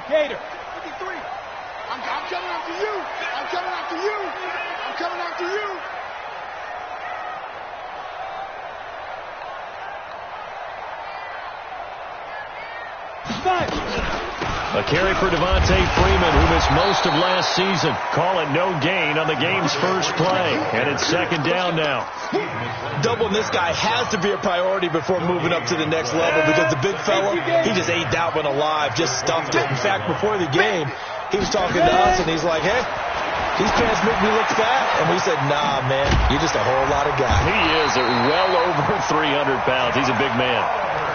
Gator. 53. I'm coming after you. I'm coming after you. I'm coming after you. A carry for Devontae Freeman, who missed most of last season. Call it no gain on the game's first play. And it's second down now. Doubling this guy has to be a priority before moving up to the next level, because the big fella, he just ate that one alive, just stuffed it. In fact, before the game, he was talking to us, and he's like, hey, these pants make me look fat. And we said, nah, man, you're just a whole lot of guy. He is well over 300 pounds. He's a big man.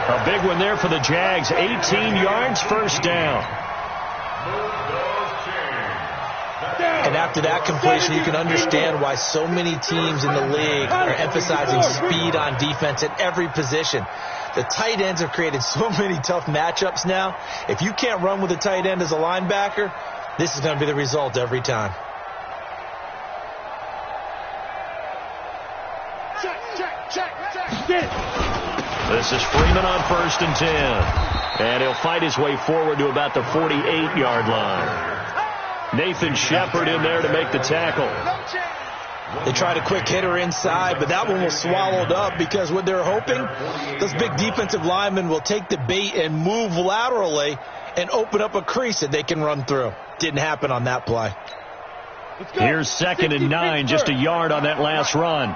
A big one there for the Jags. 18 yards, first down. And after that completion, you can understand why so many teams in the league are emphasizing speed on defense at every position. The tight ends have created so many tough matchups now. If you can't run with a tight end as a linebacker, this is going to be the result every time. This is Freeman on 1st and 10. And he'll fight his way forward to about the 48-yard line. Nathan Shepard in there to make the tackle. They tried a quick hitter inside, but that one was swallowed up, because what they're hoping, those big defensive linemen will take the bait and move laterally and open up a crease that they can run through. Didn't happen on that play. Here's 2nd and 9, just a yard on that last run.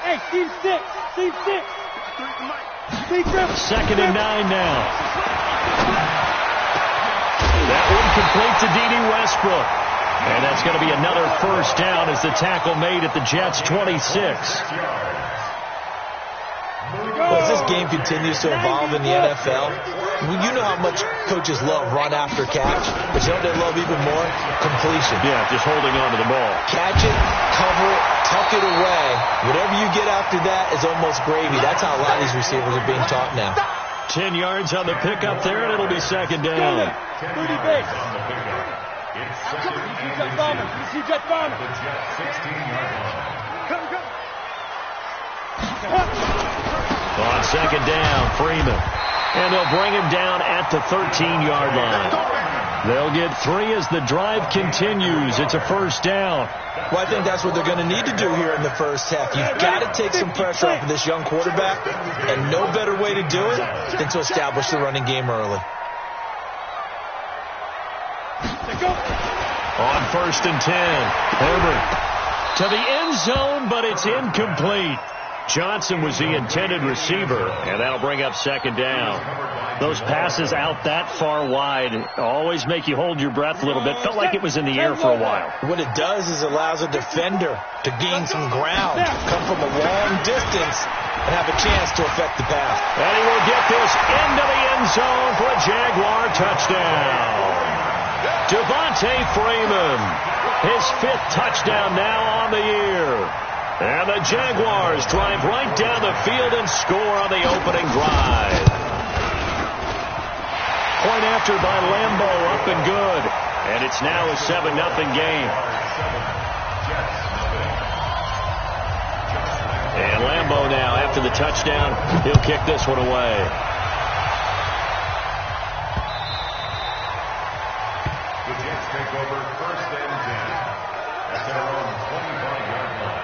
Hey, Steve 6. 2nd and 9 now. That one complete to D.D. Westbrook. And that's going to be another first down as the tackle made at the Jets' 26. Well, as this game continues to evolve in the NFL, you know how much coaches love run after catch, but you know what they love even more? Completion. Yeah, just holding on to the ball. Catch it, cover it, tuck it away. Whatever you get after that is almost gravy. That's how a lot of these receivers are being taught now. 10 yards on the pickup there, and it'll be second down. On second down, Freeman. And they'll bring him down at the 13-yard line. They'll get 3 as the drive continues. It's a first down. Well, I think that's what they're going to need to do here in the first half. You've got to take some pressure off of this young quarterback, and no better way to do it than to establish the running game early. On 1st and 10, Herbert to the end zone, but it's incomplete. Johnson was the intended receiver, and that'll bring up second down. Those passes out that far wide always make you hold your breath a little bit. Felt like it was in the air for a while. What it does is allows a defender to gain some ground, come from a long distance, and have a chance to affect the pass. And he will get this into the end zone for a Jaguar touchdown. Devontae Freeman, his 5th touchdown now on the year. And the Jaguars drive right down the field and score on the opening drive. Point after by Lambo, up and good. And it's now a 7-0 game. And Lambo now, after the touchdown, he'll kick this one away. The Jets take over 1st and 10 at their own 25-yard line.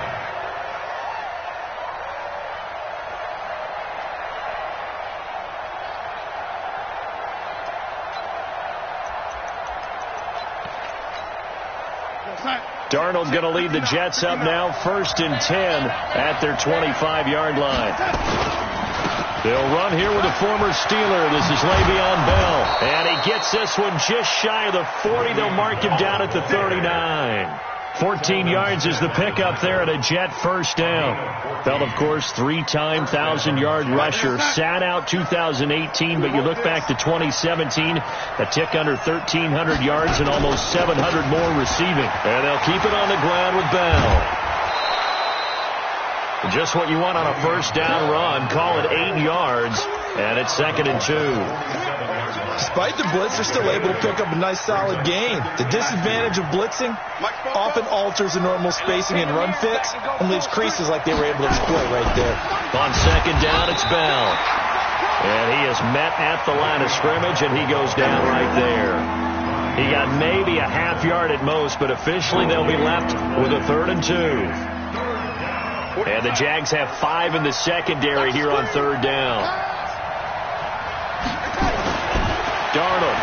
Darnold going to lead the Jets up now, 1st and 10 at their 25-yard line. They'll run here with a former Steeler. This is Le'Veon Bell. And he gets this one just shy of the 40. They'll mark him down at the 39. 14 yards is the pickup there at a Jet first down. Bell, of course, 3-time 1,000-yard rusher. Sat out 2018, but you look back to 2017, a tick under 1,300 yards and almost 700 more receiving. And they'll keep it on the ground with Bell. Just what you want on a first down run. Call it 8 yards, and it's 2nd and 2. Despite the blitz, they're still able to pick up a nice solid gain. The disadvantage of blitzing often alters the normal spacing and run fits and leaves creases like they were able to exploit right there. On 2nd down, it's Bell. And he is met at the line of scrimmage, and he goes down right there. He got maybe a half yard at most, but officially they'll be left with a 3rd and 2. And the Jags have 5 in the secondary here on 3rd down. Darnold.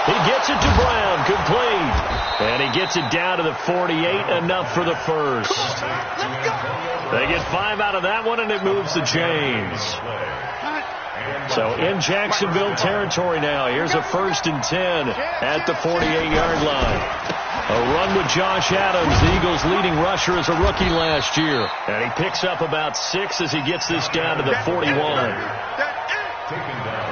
He gets it to Brown, complete. And he gets it down to the 48, enough for the first. They get 5 out of that one, and it moves the chains. So in Jacksonville territory now. Here's a 1st and 10 at the 48-yard line. A run with Josh Adams, the Eagles' leading rusher as a rookie last year. And he picks up about 6 as he gets this down to the 41.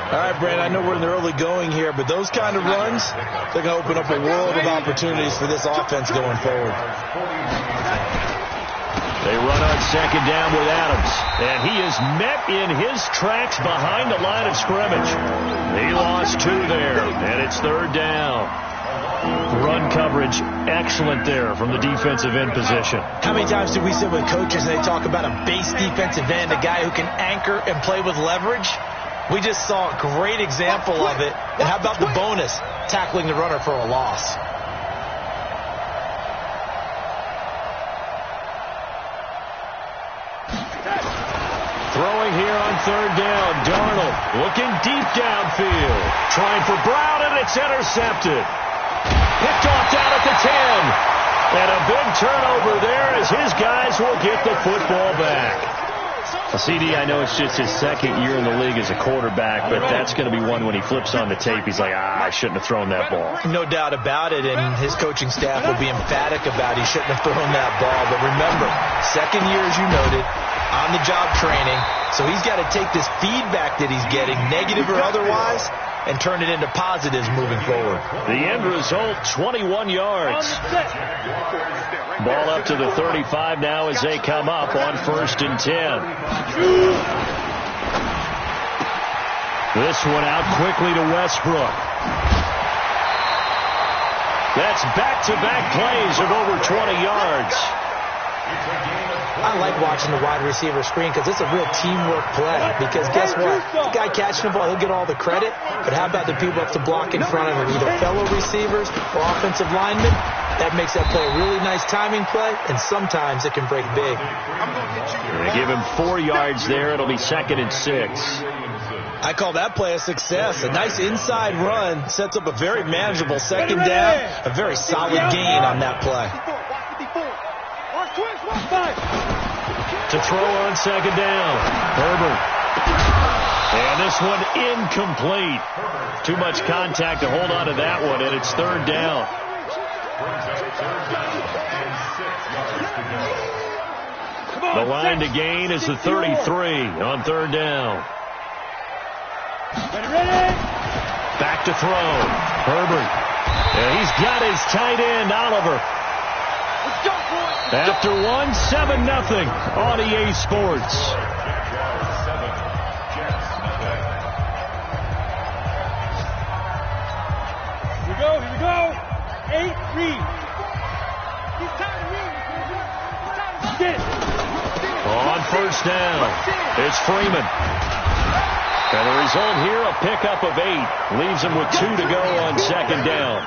All right, Brad, I know we're in the early going here, but those kind of runs, they're going to open up a world of opportunities for this offense going forward. They run on 2nd down with Adams, and he is met in his tracks behind the line of scrimmage. He lost 2 there, and it's 3rd down. Run coverage excellent there from the defensive end position. How many times do we sit with coaches and they talk about a base defensive end, a guy who can anchor and play with leverage? We just saw a great example of it. And how about the bonus, tackling the runner for a loss? Throwing here on 3rd down. Darnold looking deep downfield. Trying for Brown, and it's intercepted. Picked off down at the 10. And a big turnover there as his guys will get the football back. CD, I know it's just his 2nd year in the league as a quarterback, but that's going to be one when he flips on the tape, he's like, I shouldn't have thrown that ball. No doubt about it, and his coaching staff will be emphatic about he shouldn't have thrown that ball. But remember, 2nd year, as you noted, on-the-job training, so he's got to take this feedback that he's getting, negative or otherwise, and turn it into positives moving forward. The end result, 21 yards. Ball up to the 35 now as they come up on 1st and 10. This one out quickly to Westbrook. That's back-to-back plays of over 20 yards. I like watching the wide receiver screen because it's a real teamwork play. Because guess what? The guy catching the ball, he'll get all the credit. But how about the people up to block in front of him, either fellow receivers or offensive linemen? That makes that play a really nice timing play, and sometimes it can break big. They give him 4 yards there. It'll be 2nd and 6. I call that play a success. A nice inside run sets up a very manageable 2nd down. A very solid gain on that play. To throw on 2nd down. Herbert. And this one incomplete. Too much contact to hold on to that one, and it's 3rd down. The line to gain is the 33 on 3rd down. Back to throw. Herbert. And he's got his tight end, Oliver. After 1, 7-0 on EA Sports. Here we go. 8, read. On 1st down, it's Freeman. And the result here, a pickup of 8. Leaves him with 2 to go on 2nd down.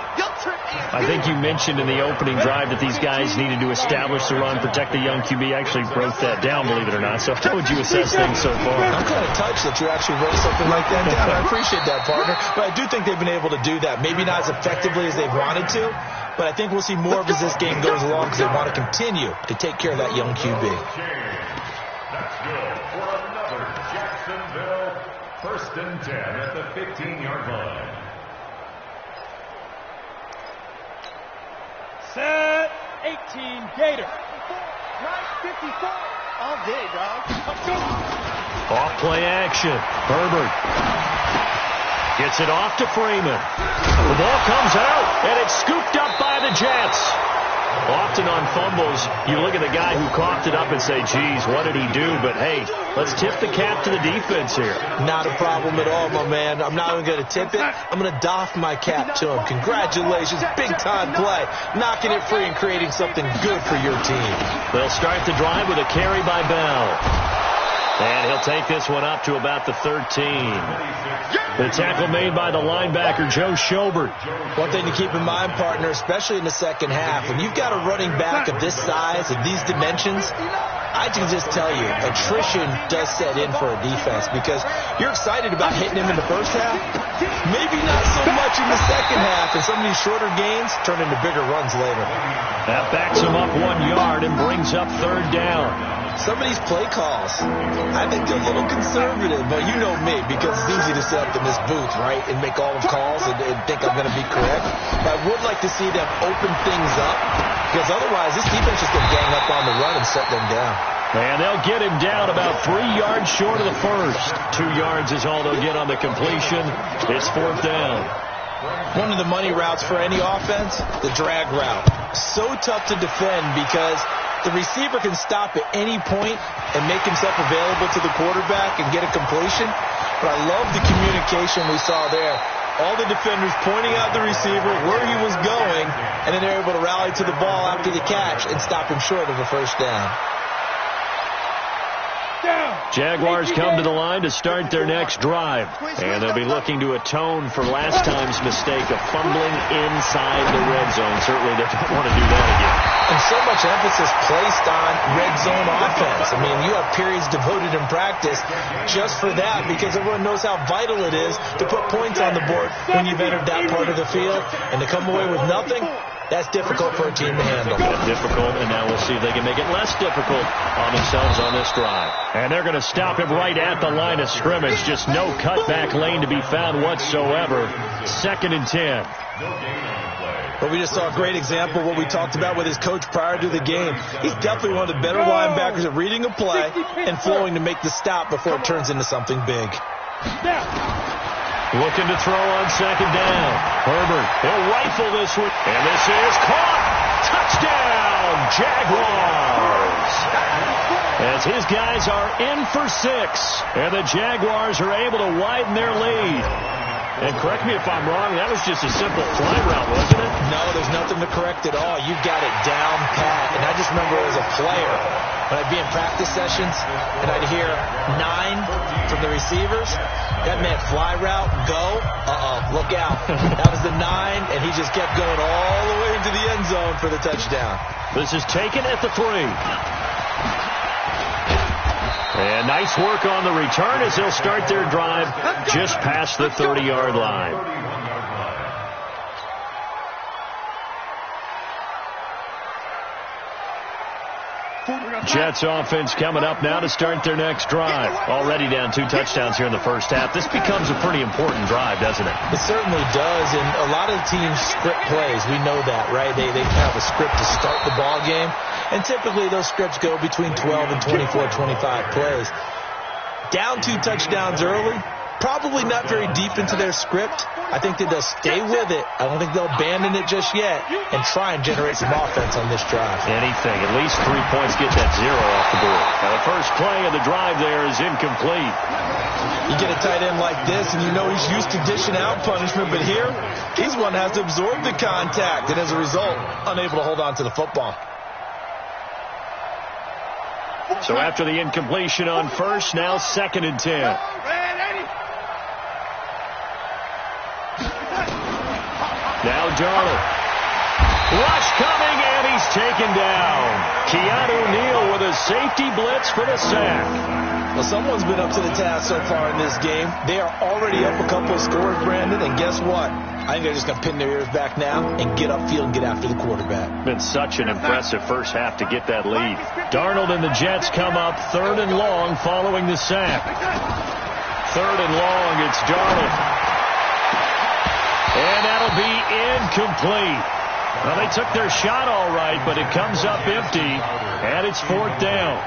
I think you mentioned in the opening drive that these guys needed to establish the run, protect the young QB. I actually wrote that down, believe it or not. So how would you assess things so far? I'm kind of touched that you actually wrote something like that down. I appreciate that, partner. But I do think they've been able to do that. Maybe not as effectively as they wanted to, but I think we'll see more of as this game goes along because they want to continue to take care of that young QB. That's good for another Jacksonville 1st and 10 at the 15-yard line. Set 18, Gator. 54 all day, dog. Off play action. Herbert gets it off to Freeman. The ball comes out, and it's scooped up by the Jets. Often on fumbles, you look at the guy who coughed it up and say, geez, what did he do? But, hey, let's tip the cap to the defense here. Not a problem at all, my man. I'm not even going to tip it. I'm going to doff my cap to him. Congratulations. Big-time play. Knocking it free and creating something good for your team. They'll start the drive with a carry by Bell. And he'll take this one up to about the 13. The tackle made by the linebacker, Joe Schobert. One thing to keep in mind, partner, especially in the second half, when you've got a running back of this size and these dimensions, I can just tell you, attrition does set in for a defense because you're excited about hitting him in the first half. Maybe not so much in the second half, and some of these shorter gains turn into bigger runs later. That backs him up 1 yard and brings up third down. Some of these play calls, I think they're a little conservative, but you know me, because it's easy to sit up in this booth, right, and make all the calls and think I'm going to be correct. But I would like to see them open things up, because otherwise this defense is going to gang up on the run and shut them down. And they'll get him down about 3 yards short of the first. 2 yards is all they'll get on the completion. It's fourth down. One of the money routes for any offense, the drag route. So tough to defend because the receiver can stop at any point and make himself available to the quarterback and get a completion. But I love the communication we saw there. All the defenders pointing out the receiver, where he was going, and then they're able to rally to the ball after the catch and stop him short of a first down. Jaguars come to the line to start their next drive. And they'll be looking to atone for last time's mistake of fumbling inside the red zone. Certainly they don't want to do that again. And so much emphasis placed on red zone offense. I mean, you have periods devoted in practice just for that because everyone knows how vital it is to put points on the board when you've entered that part of the field. And to come away with nothing, that's difficult for a team to handle. Difficult, and now we'll see if they can make it less difficult on themselves on this drive. And they're going to stop him right at the line of scrimmage. Just no cutback lane to be found whatsoever. 2nd and 10. But we just saw a great example of what we talked about with his coach prior to the game. He's definitely one of the better linebackers at reading a play and flowing to make the stop before it turns into something big. Looking to throw on 2nd down. Herbert, he'll rifle this one. And this is caught. Touchdown, Jaguars. As his guys are in for 6. And the Jaguars are able to widen their lead. And correct me if I'm wrong, that was just a simple fly route, wasn't it? No, there's nothing to correct at all. You got it down pat. And I just remember as a player, when I'd be in practice sessions and I'd hear 9 from the receivers, that meant fly route, go, look out. That was the 9, and he just kept going all the way into the end zone for the touchdown. This is taken at the 3. And nice work on the return as they'll start their drive just past the 30-yard line. Jets offense coming up now to start their next drive. Already down 2 touchdowns here in the first half. This becomes a pretty important drive, doesn't it? It certainly does, and a lot of teams script plays. We know that, right? They have a script to start the ball game, and typically those scripts go between 12 and 24, 25 plays. Down 2 touchdowns early, probably not very deep into their script. I think that they'll stay with it. I don't think they'll abandon it just yet and try and generate some offense on this drive. Anything. At least 3 points, get that 0 off the board. Now the first play of the drive there is incomplete. You get a tight end like this, and you know he's used to dishing out punishment, but here, he's one that has to absorb the contact, and as a result, unable to hold on to the football. So after the incompletion on first, now 2nd and 10. Now Darnold. Rush coming, and he's taken down. Keanu Neal with a safety blitz for the sack. Well, someone's been up to the task so far in this game. They are already up a couple of scores, Brandon, and guess what? I think they're just going to pin their ears back now and get upfield and get after the quarterback. Been such an impressive first half to get that lead. Darnold and the Jets come up 3rd and long following the sack. 3rd and long, it's Darnold. And that'll be incomplete. Well, they took their shot all right, but it comes up empty, and it's 4th down.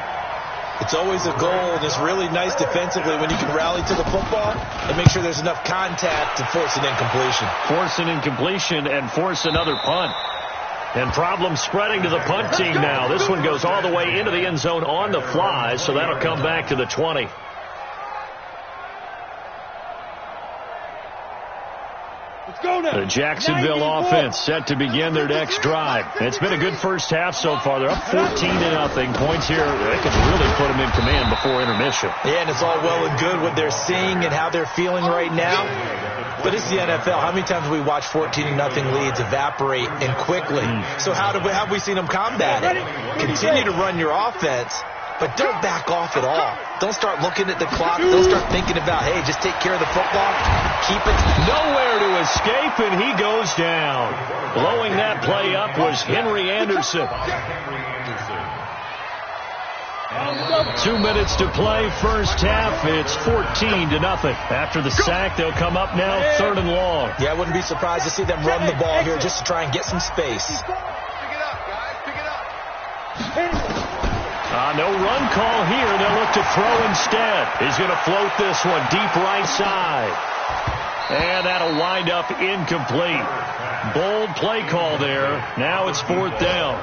It's always a goal, and it's really nice defensively when you can rally to the football and make sure there's enough contact to force an incompletion. Force an incompletion and force another punt. And problems spreading to the punt team now. This one goes all the way into the end zone on the fly, so that'll come back to the 20. Let's go, The Jacksonville offense set to begin their next drive. It's been a good first half so far. They're up 14-0. Points here that could really put them in command before intermission. Yeah, and it's all well and good what they're seeing and how they're feeling right now. But it's the NFL. How many times have we watched 14-0 leads evaporate and quickly? So how have we seen them combat it? Continue to run your offense, but don't back off at all. Don't start looking at the clock. Don't start thinking about, hey, just take care of the football. Keep it. Nowhere to escape, and he goes down. Blowing that play up was Henry Anderson. 2 minutes to play, first half. It's 14-0. After the sack, they'll come up now, 3rd and long. Yeah, I wouldn't be surprised to see them run the ball here just to try and get some space. Pick it up, guys. Pick it up. No run call here. They'll look to throw instead. He's going to float this one deep right side. And that'll wind up incomplete. Bold play call there. Now it's 4th down.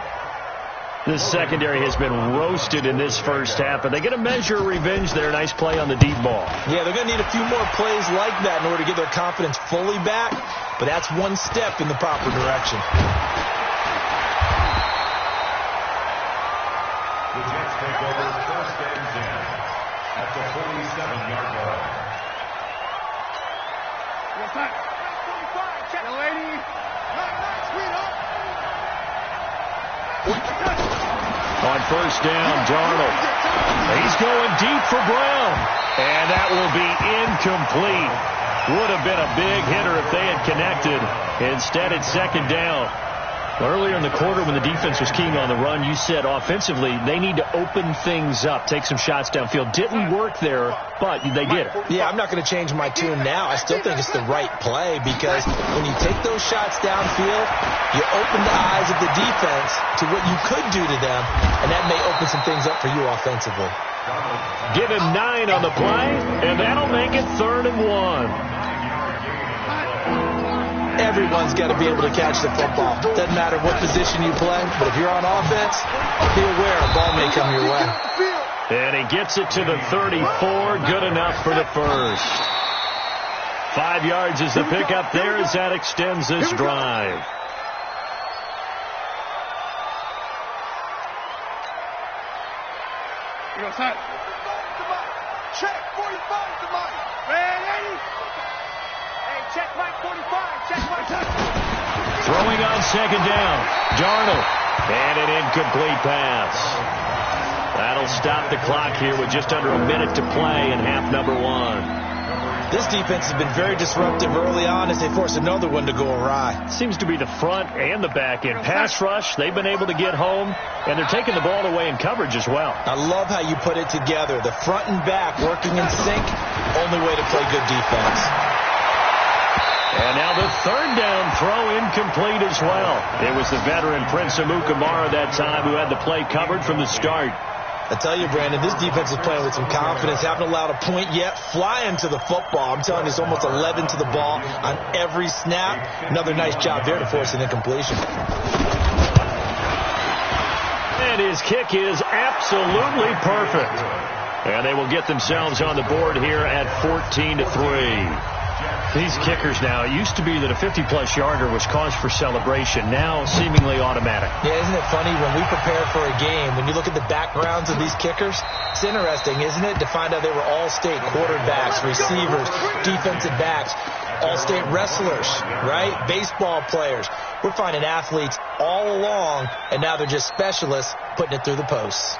This secondary has been roasted in this first half, but they get a measure of revenge there. Nice play on the deep ball. Yeah, they're going to need a few more plays like that in order to get their confidence fully back, but that's one step in the proper direction. The Jets take over 1st and 10 at the 47-yard line. Check the lady. Nice, sweetheart. On 1st down, Darnold. He's going deep for Brown. And that will be incomplete. Would have been a big hitter if they had connected. Instead, it's 2nd down. Earlier in the quarter when the defense was keying on the run, you said offensively they need to open things up, take some shots downfield. Didn't work there, but they did it. Yeah, I'm not going to change my tune now. I still think it's the right play because when you take those shots downfield, you open the eyes of the defense to what you could do to them, and that may open some things up for you offensively. Give him 9 on the play, and that'll make it 3rd and 1. Everyone's got to be able to catch the football. Doesn't matter what position you play, but if you're on offense, be aware a ball may come your way. And he gets it to the 34. Good enough for the first. 5 yards is the pickup there as that extends this drive. Check 45 to Mike. Ready? Hey, check Mike 45. Check Mike. Throwing on 2nd down. Darnold. And an incomplete pass. That'll stop the clock here with just under a minute to play in half number 1. This defense has been very disruptive early on as they force another one to go awry. Seems to be the front and the back end. Pass rush, they've been able to get home, and they're taking the ball away in coverage as well. I love how you put it together. The front and back working in sync, only way to play good defense. And now the 3rd down throw incomplete as well. It was the veteran Prince Amukamara that time who had the play covered from the start. I tell you, Brandon, this defense is playing with some confidence. Haven't allowed a point yet. Flying to the football. I'm telling you, it's almost 11 to the ball on every snap. Another nice job there to force an incompletion. And his kick is absolutely perfect. And they will get themselves on the board here at 14-3. These kickers now, it used to be that a 50-plus yarder was cause for celebration. Now seemingly automatic. Yeah, isn't it funny when we prepare for a game, when you look at the backgrounds of these kickers, it's interesting, isn't it, to find out they were all-state quarterbacks, receivers, defensive backs, all-state wrestlers, right? Baseball players. We're finding athletes all along, and now they're just specialists putting it through the posts.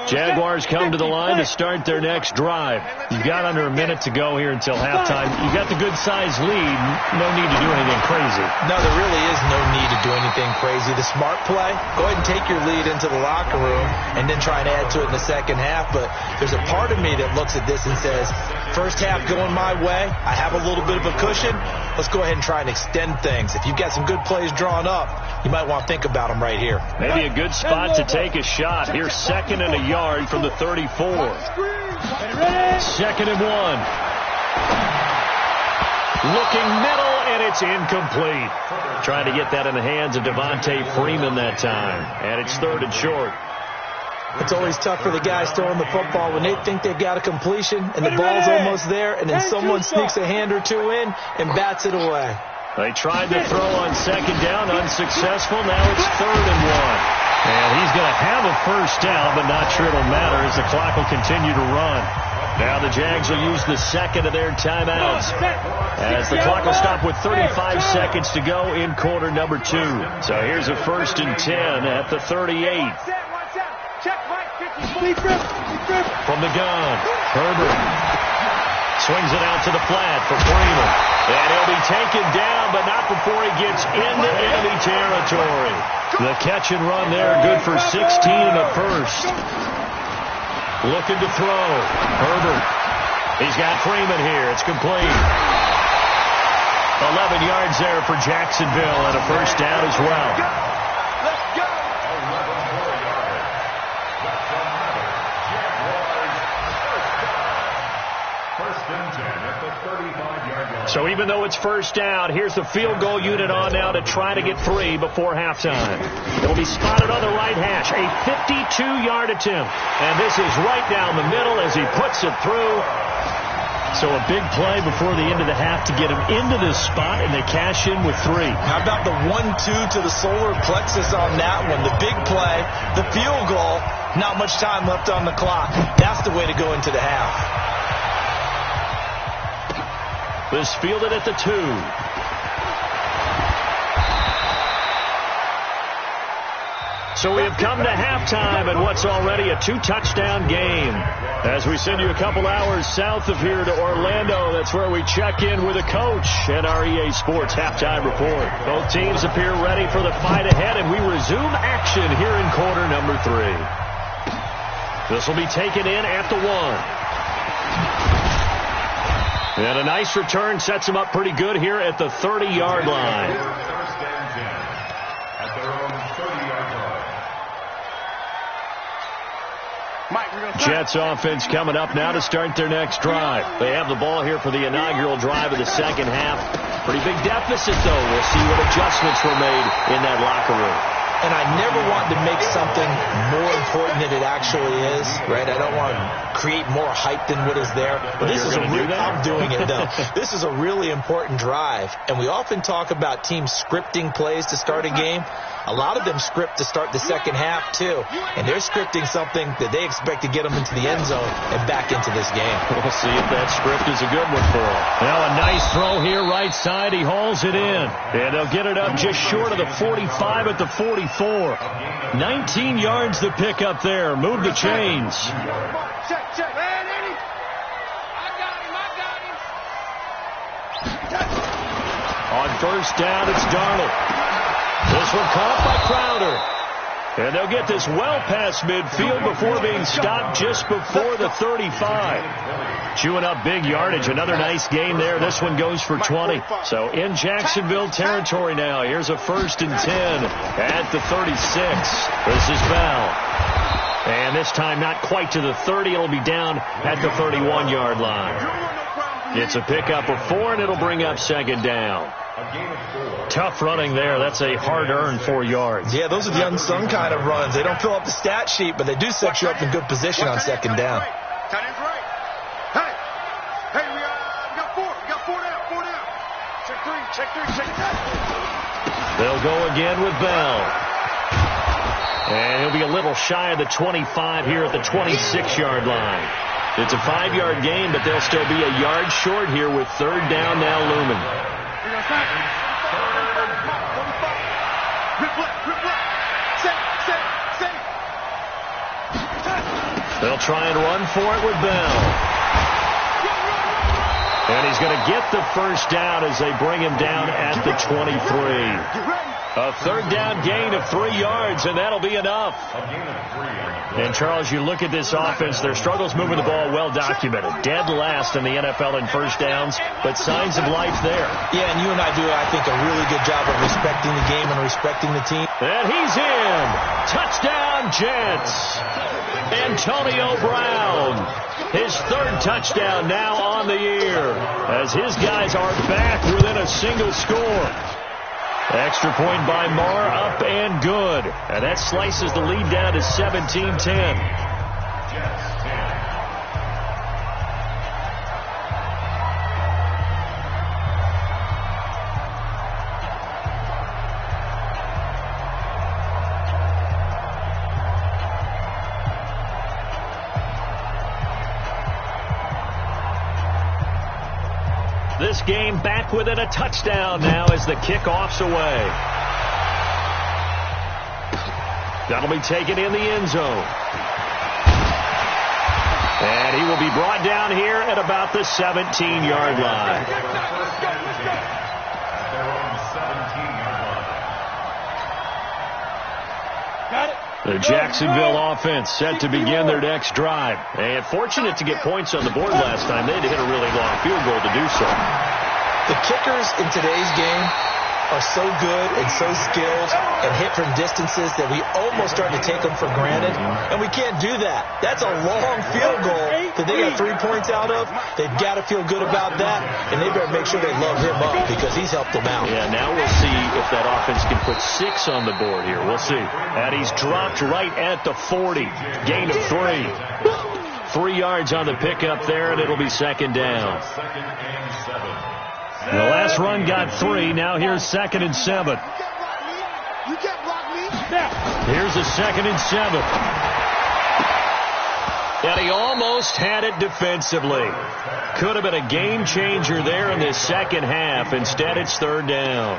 Jaguars come to the line to start their next drive. You've got under a minute to go here until halftime. You've got the good-sized lead. No need to do anything crazy. No, there really is no need to do anything crazy. The smart play, go ahead and take your lead into the locker room and then try and add to it in the second half. But there's a part of me that looks at this and says, first half going my way, I have a little bit of a cushion. Let's go ahead and try and extend things. If you've got some good plays drawn up, you might want to think about them right here. Maybe a good spot to take a shot. Here's 2nd and a yard from the 34. 2nd and 1. Looking middle, and it's incomplete. Trying to get that in the hands of Devontae Freeman that time. And it's 3rd and short. It's always tough for the guys throwing the football when they think they've got a completion and the ball's almost there, and then someone sneaks a hand or two in and bats it away. They tried to throw on second down, unsuccessful. Now it's 3rd and 1. And he's going to have a first down, but not sure it'll matter as the clock will continue to run. Now the Jags will use the second of their timeouts as the clock will stop with 35 seconds to go in quarter number 2. So here's a 1st and 10 at the 38. From the gun, Herbert swings it out to the flat for Freeman. And he'll be taken down, but not before he gets into enemy territory. The catch and run there, good for 16 and a first. Looking to throw. Herbert. He's got Freeman here. It's complete. 11 yards there for Jacksonville and a first down as well. Let's go. 1st and 10 at the 35-yard line. So even though it's first down, here's the field goal unit on now to try to get 3 before halftime. It'll be spotted on the right hash. A 52-yard attempt. And this is right down the middle as he puts it through. So a big play before the end of the half to get him into this spot, and they cash in with 3. How about the 1-2 to the solar plexus on that one? The big play, the field goal, not much time left on the clock. That's the way to go into the half. This fielded at the 2. So we have come to halftime in what's already a 2-touchdown game. As we send you a couple hours south of here to Orlando, that's where we check in with a coach and our EA Sports halftime report. Both teams appear ready for the fight ahead, and we resume action here in quarter number 3. This will be taken in at the 1. And a nice return sets him up pretty good here at the 30-yard line. 1st and 10 at their own 30-yard line. Jets offense coming up now to start their next drive. They have the ball here for the inaugural drive of the second half. Pretty big deficit, though. We'll see what adjustments were made in that locker room. And I never want to make something more important than it actually is, right? I don't want to create more hype than what is there. But this is I'm doing it, though. This is a really important drive. And we often talk about teams scripting plays to start a game. A lot of them script to start the second half, too. And they're scripting something that they expect to get them into the end zone and back into this game. We'll see if that script is a good one for them. Now a nice throw here right side. He hauls it in. And they'll get it up just short of the 45 at the 44. 19 yards to pick up there. Move the chains. Check. Man, Eddie. I got him. On first down, it's Darnold. This one caught by Crowder. And they'll get this well past midfield before being stopped just before the 35. Chewing up big yardage. Another nice gain there. This one goes for 20. So in Jacksonville territory now. Here's a 1st and 10 at the 36. This is Bell. And this time not quite to the 30. It'll be down at the 31-yard line. It's a pickup of 4, and it'll bring up second down. Tough running there. That's a hard-earned 4 yards. Yeah, those are the unsung kind of runs. They don't fill up the stat sheet, but they do set you up in good position on second down. Tight end's right. Hey, we got 4. We got 4 down. Check 3. They'll go again with Bell. And he'll be a little shy of the 25 here at the 26-yard line. It's a 5-yard gain, but they'll still be a yard short here with third down now looming. They'll try and run for it with Bell. And he's going to get the first down as they bring him down at the 23. A third down gain of 3 yards, and that'll be enough. And, Charles, you look at this offense, their struggles moving the ball well documented. Dead last in the NFL in first downs, but signs of life there. Yeah, and you and I do, I think, a really good job of respecting the game and respecting the team. And he's in. Touchdown, Jets. Antonio Brown. His third touchdown now on the year as his guys are back within a single score. Extra point by Marr, up and good. And that slices the lead down to 17-10. This game back within a touchdown now as the kickoff's away. That'll be taken in the end zone. And he will be brought down here at about the 17-yard line. The Jacksonville offense set to begin their next drive. And fortunate to get points on the board last time. They had to hit a really long field goal to do so. The kickers in today's game are so good and so skilled and hit from distances that we almost start to take them for granted. And we can't do that. That's a long field goal that they got 3 points out of. They've got to feel good about that, and they better make sure they load him up because he's helped them out. Yeah, now we'll see if that offense can put 6 on the board here. We'll see. And he's dropped right at the 40. Gain of 3. 3 yards on the pickup there, and it'll be second down. The last run got 3. Now here's 2nd and 7. Here's a 2nd and 7. And he almost had it defensively. Could have been a game changer there in the second half. Instead, it's 3rd down.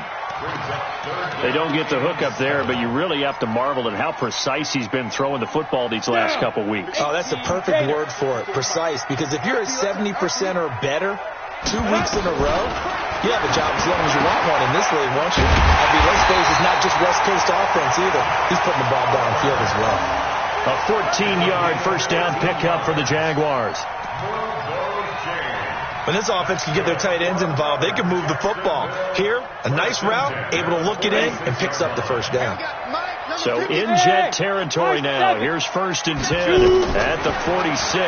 They don't get the hook up there, but you really have to marvel at how precise he's been throwing the football these last couple weeks. Oh, that's the perfect word for it, precise. Because if you're at 70% or better 2 weeks in a row, you have a job as long as you want one in this league, won't you? I mean, let's face it, it's not just West Coast offense either. He's putting the ball downfield as well. A 14-yard first down pickup for the Jaguars. When this offense can get their tight ends involved, they can move the football. Here, a nice route, able to look it in, and picks up the first down. So in Jet territory now. Here's 1st and 10 at the 46.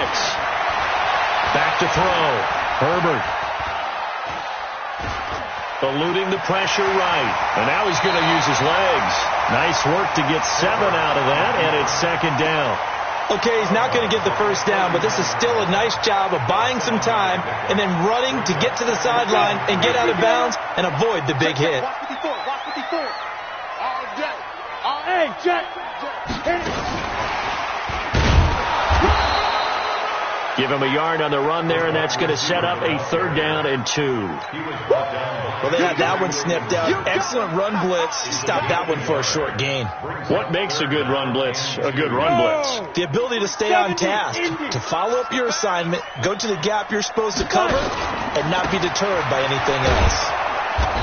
Back to throw. Herbert. Eluding the pressure right. And now he's going to use his legs. Nice work to get 7 out of that, and it's 2nd down. Okay, he's not going to get the first down, but this is still a nice job of buying some time and then running to get to the sideline and get out of bounds and avoid the big hit. Hey, Jet. Give him a yard on the run there, and that's going to set up a 3rd down and 2. Well, they had that one snipped out. Excellent run blitz. Stop that one for a short gain. What makes a good run blitz a good run blitz? The ability to stay on task, to follow up your assignment, go to the gap you're supposed to cover, and not be deterred by anything else.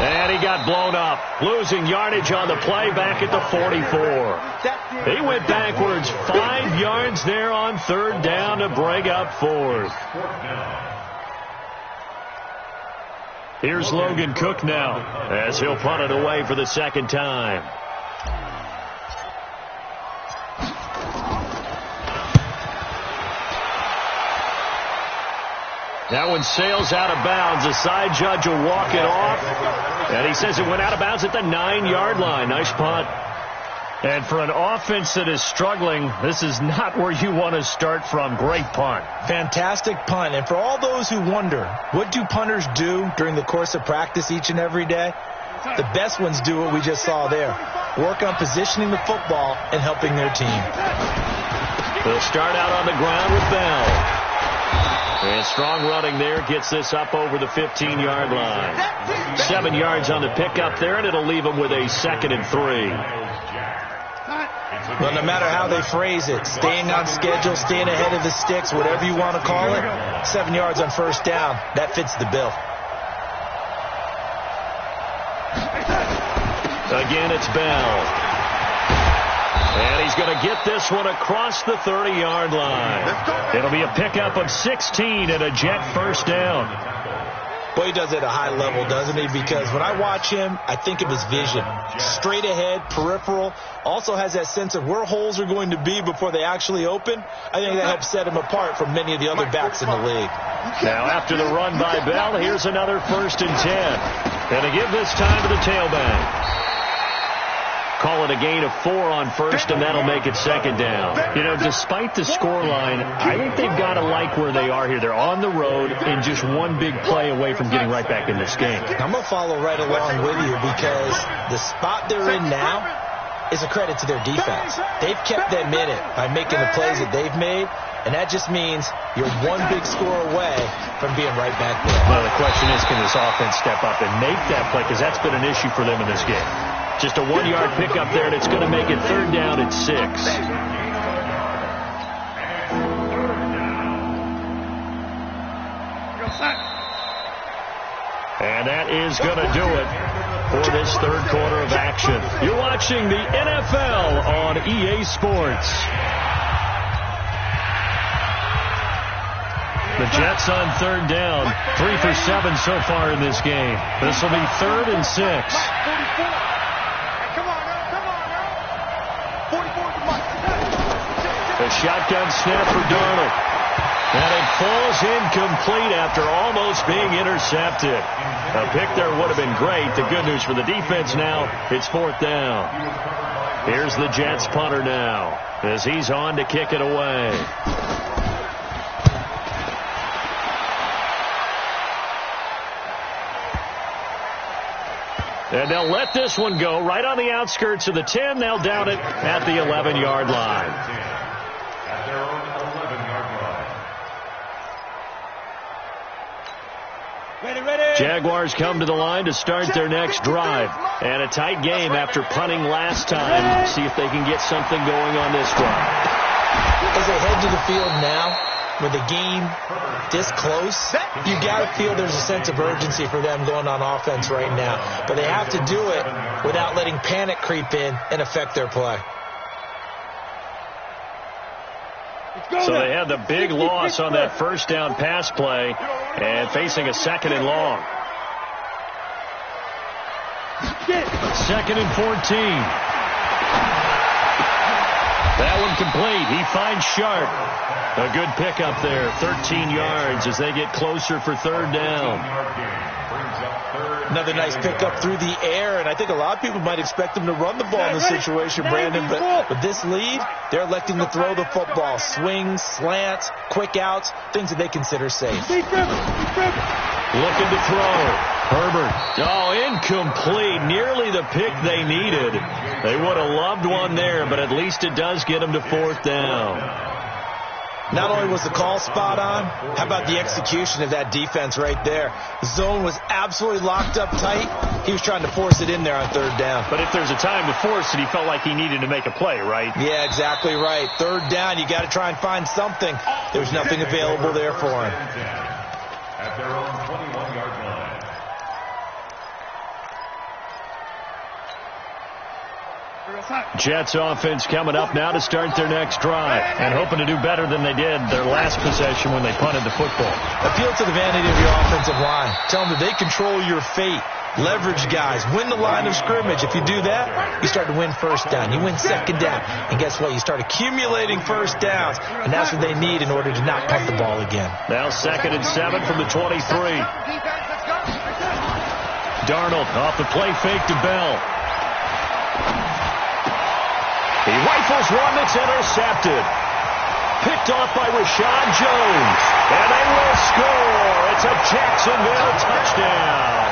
And he got blown up, losing yardage on the play back at the 44. He went backwards 5 yards there on 3rd down to bring up 4th. Here's Logan Cook now as he'll punt it away for the 2nd time. That one sails out of bounds. The side judge will walk it off. And he says it went out of bounds at the 9-yard line. Nice punt. And for an offense that is struggling, this is not where you want to start from. Great punt. Fantastic punt. And for all those who wonder, what do punters do during the course of practice each and every day? The best ones do what we just saw there. Work on positioning the football and helping their team. They'll start out on the ground with Bell. And strong running there gets this up over the 15-yard line. 7 yards on the pickup there, and it'll leave them with a 2nd and 3. Well, no matter how they phrase it, staying on schedule, staying ahead of the sticks, whatever you want to call it, 7 yards on 1st down, that fits the bill. Again, it's Bell. And he's going to get this one across the 30-yard line. It'll be a pickup of 16 and a Jet 1st down. Boy, he does it at a high level, doesn't he? Because when I watch him, I think of his vision. Straight ahead, peripheral. Also has that sense of where holes are going to be before they actually open. I think that helps set him apart from many of the other backs in the league. Now, after the run by Bell, here's another 1st and 10. And to give this time to the tailback. Call it a gain of 4 on first, and that'll make it second down. You know, despite the scoreline, I think they've got to like where they are here. They're on the road and just one big play away from getting right back in this game. I'm going to follow right along with you because the spot they're in now is a credit to their defense. They've kept them in it by making the plays that they've made, and that just means you're one big score away from being right back there. Well, the question is, can this offense step up and make that play? Because that's been an issue for them in this game. Just a 1-yard pickup there, and it's going to make it third down at 6. And that is going to do it for this third quarter of action. You're watching the NFL on EA Sports. The Jets on third down, 3 for 7 so far in this game. This will be 3rd and 6. The shotgun snap for Darnold. And it falls incomplete after almost being intercepted. A pick there would have been great. The good news for the defense now, it's 4th down. Here's the Jets punter now as he's on to kick it away. And they'll let this one go right on the outskirts of the 10. They'll down it at the 11-yard line. At their own 11-yard line. Ready. Jaguars come to the line to start their next drive. And a tight game after punting last time. See if they can get something going on this drive. As they head to the field now, with the game this close, you got to feel there's a sense of urgency for them going on offense right now. But they have to do it without letting panic creep in and affect their play. So they had the big loss on that first down pass play and facing a 2nd and long. 2nd and 14. That one complete. He finds Sharp. A good pickup there, 13 yards as they get closer for 3rd down. Another nice pickup through the air, and I think a lot of people might expect them to run the ball in this situation, Brandon, but with this lead, they're electing to throw the football. Swings, slants, quick outs, things that they consider safe. Looking to throw. Herbert. Oh, incomplete. Nearly the pick they needed. They would have loved one there, but at least it does get them to 4th down. Not only was the call spot on, how about the execution of that defense right there? The zone was absolutely locked up tight. He was trying to force it in there on 3rd down. But if there's a time to force it, he felt like he needed to make a play, right? Yeah, exactly right. 3rd down, you got to try and find something. There was nothing available there for him. At their own 21-yard line. Jets offense coming up now to start their next drive and hoping to do better than they did their last possession when they punted the football. Appeal to the vanity of your offensive line. Tell them that they control your fate. Leverage guys. Win the line of scrimmage. If you do that, you start to win 1st down. You win 2nd down. And guess what? You start accumulating 1st downs. And that's what they need in order to not punt the ball again. Now 2nd and 7 from the 23. Darnold off the play fake to Bell. He rifles one that's intercepted. Picked off by Rashad Jones. And they will score. It's a Jacksonville touchdown.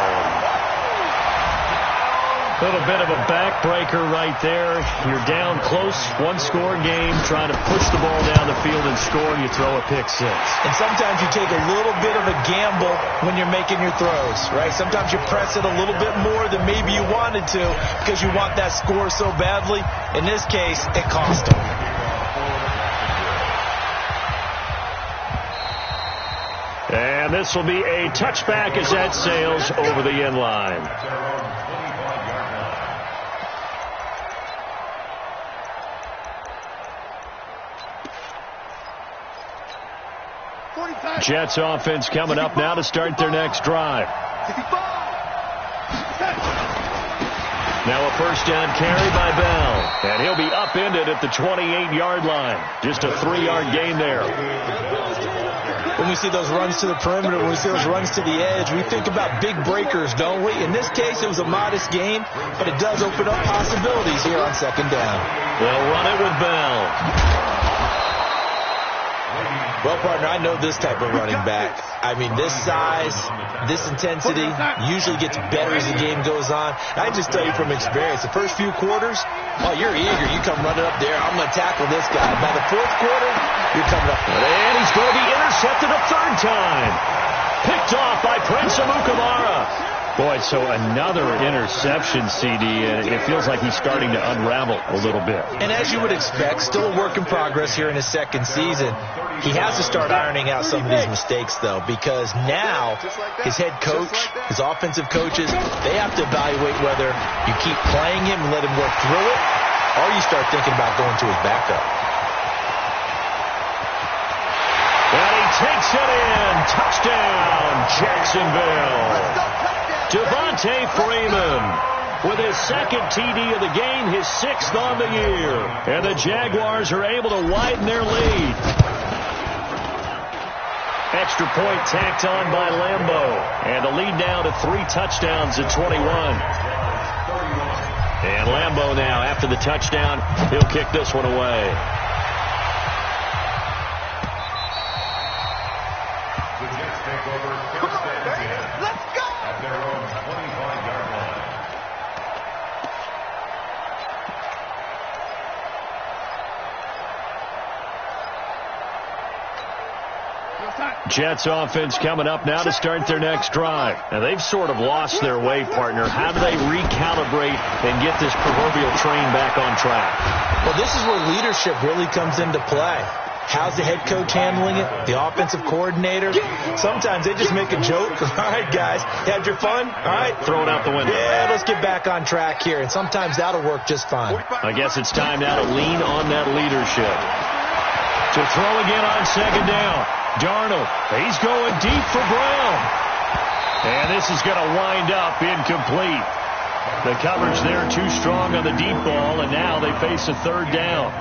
A little bit of a backbreaker right there. You're down close, 1-score game, trying to push the ball down the field and score, and you throw a pick 6. And sometimes you take a little bit of a gamble when you're making your throws, right? Sometimes you press it a little bit more than maybe you wanted to because you want that score so badly. In this case, it cost them. And this will be a touchback as that sails over the end line. Jets offense coming up now to start their next drive. Now a 1st down carry by Bell. And he'll be upended at the 28-yard line. Just a 3-yard gain there. When we see those runs to the perimeter, when we see those runs to the edge, we think about big breakers, don't we? In this case, it was a modest gain, but it does open up possibilities here on second down. They'll run it with Bell. Well, partner, I know this type of running back. I mean, this size, this intensity usually gets better as the game goes on. And I just tell you from experience, the first few quarters, oh, you're eager. You come running up there. I'm going to tackle this guy. By the fourth quarter, you're coming up. And he's going to be intercepted a third time. Picked off by Prince Amukamara. Boy, so another interception, CD. It feels like he's starting to unravel a little bit. And as you would expect, still a work in progress here in his second season. He has to start ironing out some of these mistakes, though, because now his head coach, his offensive coaches, they have to evaluate whether you keep playing him and let him work through it, or you start thinking about going to his backup. And he takes it in. Touchdown, Jacksonville. Devontae Freeman with his second TD of the game, his sixth on the year. And the Jaguars are able to widen their lead. Extra point tacked on by Lambeau. And the lead now to 3 touchdowns at 21. And Lambeau now, after the touchdown, he'll kick this one away. The Jets take over first and 10. Let's go! At their own 25-yard line. Jets offense coming up now to start their next drive. Now, they've sort of lost their way, partner. How do they recalibrate and get this proverbial train back on track? Well, this is where leadership really comes into play. How's the head coach handling it? The offensive coordinator? Sometimes they just make a joke. All right, guys, had your fun? All right. Throw it out the window. Yeah, let's get back on track here. And sometimes that'll work just fine. I guess it's time now to lean on that leadership. To throw again on second down. Darnold, he's going deep for Brown. And this is going to wind up incomplete. The coverage there too strong on the deep ball, and now they face a third down.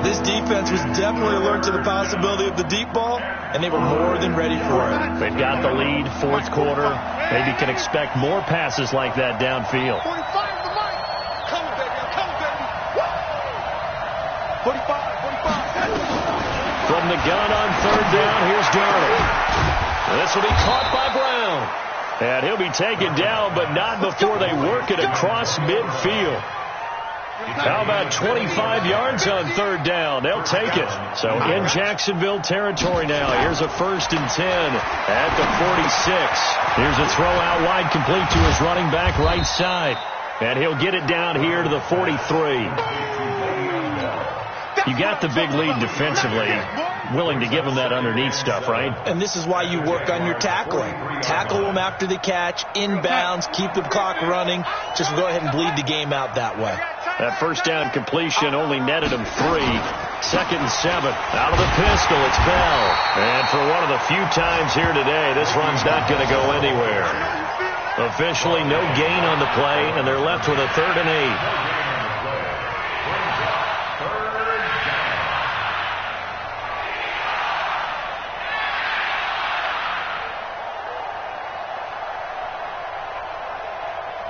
This defense was definitely alert to the possibility of the deep ball, and they were more than ready for it. They've got the lead, fourth quarter. Maybe can expect more passes like that downfield. 45 the mic. Come on, baby. Come on, baby. 45. From the gun on third down, here's Darnold. This will be caught by Brown. And he'll be taken down, but not before they work it across midfield. How about 25 yards on third down? They'll take it. So in Jacksonville territory now. Here's a 1st and 10 at the 46. Here's a throw out wide complete to his running back right side. And he'll get it down here to the 43. You got the big lead defensively. Willing to give them that underneath stuff, right? And this is why you work on your tackling. Tackle them after the catch, inbounds, keep the clock running. Just go ahead and bleed the game out that way. That first down completion only netted him 3. 2nd and 7. Out of the pistol, it's Bell. And for one of the few times here today, this run's not going to go anywhere. Officially no gain on the play, and they're left with a 3rd and 8.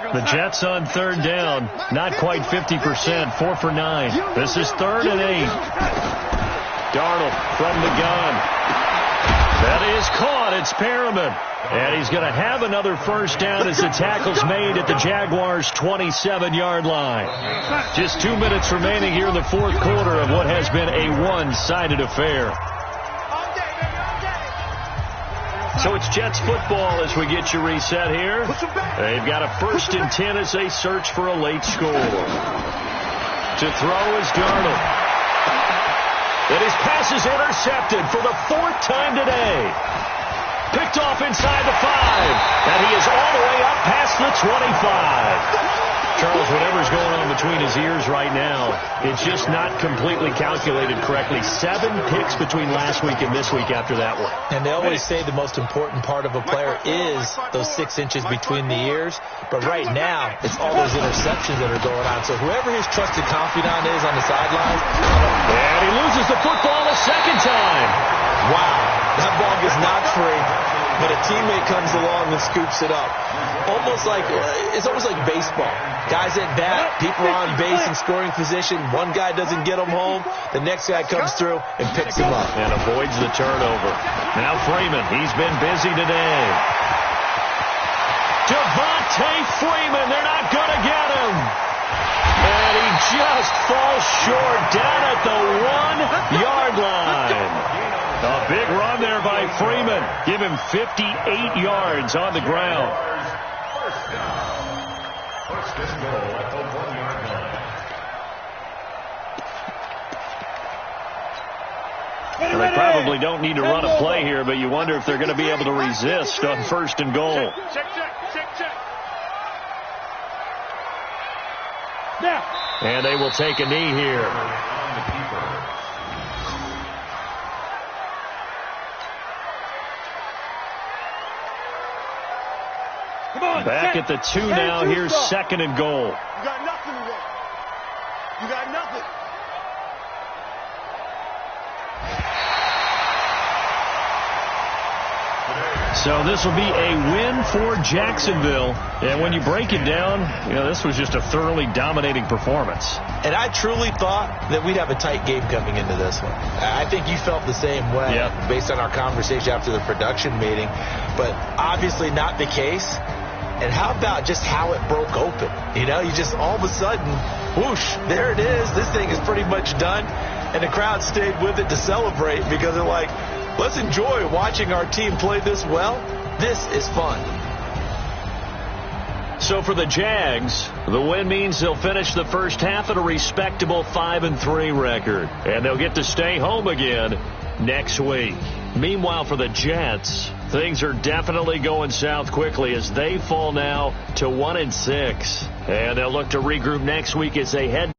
The Jets on third down, not quite 50%, 4 for 9. This is 3rd and 8. Darnold from the gun. That is caught. It's Perriman. And he's going to have another first down as the tackle's made at the Jaguars' 27-yard line. Just 2 minutes remaining here in the fourth quarter of what has been a one-sided affair. So it's Jets football as we get you reset here. They've got a 1st and 10 as they search for a late score. To throw is Darnold. And his pass is intercepted for the 4th time today. Picked off inside the 5. And he is all the way up past the 25. Charles, whatever's going on between his ears right now, it's just not completely calculated correctly. 7 picks between last week and this week after that one. And they always say the most important part of a player is those 6 inches between the ears. But right now, it's all those interceptions that are going on. So whoever his trusted confidant is on the sidelines. And he loses the football a second time. Wow. That ball gets knocked free, but a teammate comes along and scoops it up. It's almost like baseball. Guys at bat, people are on base in scoring position. One guy doesn't get them home. The next guy comes through and picks him up. And avoids the turnover. Now Freeman, he's been busy today. Devontae Freeman, they're not going to get him. And he just falls short down at the 1-yard line. A big run there by Freeman. Give him 58 yards on the ground. First down. First and goal at the 1-yard line. Well, they probably don't need to run a play here, but you wonder if they're going to be able to resist on first and goal. Check. Now. And they will take a knee here. On the keeper. Come on. Back at the 2 now. Here's second and goal. You got nothing today. You got nothing. So this will be a win for Jacksonville. And when you break it down, this was just a thoroughly dominating performance. And I truly thought that we'd have a tight game coming into this one. I think you felt the same way based on our conversation after the production meeting. But obviously not the case. And how about just how it broke open? You just all of a sudden, whoosh, there it is. This thing is pretty much done. And the crowd stayed with it to celebrate because they're like, let's enjoy watching our team play this well. This is fun. So for the Jags, the win means they'll finish the first half at a respectable 5-3 record. And they'll get to stay home again next week. Meanwhile, for the Jets, things are definitely going south quickly as they fall now to 1-6. And they'll look to regroup next week as they head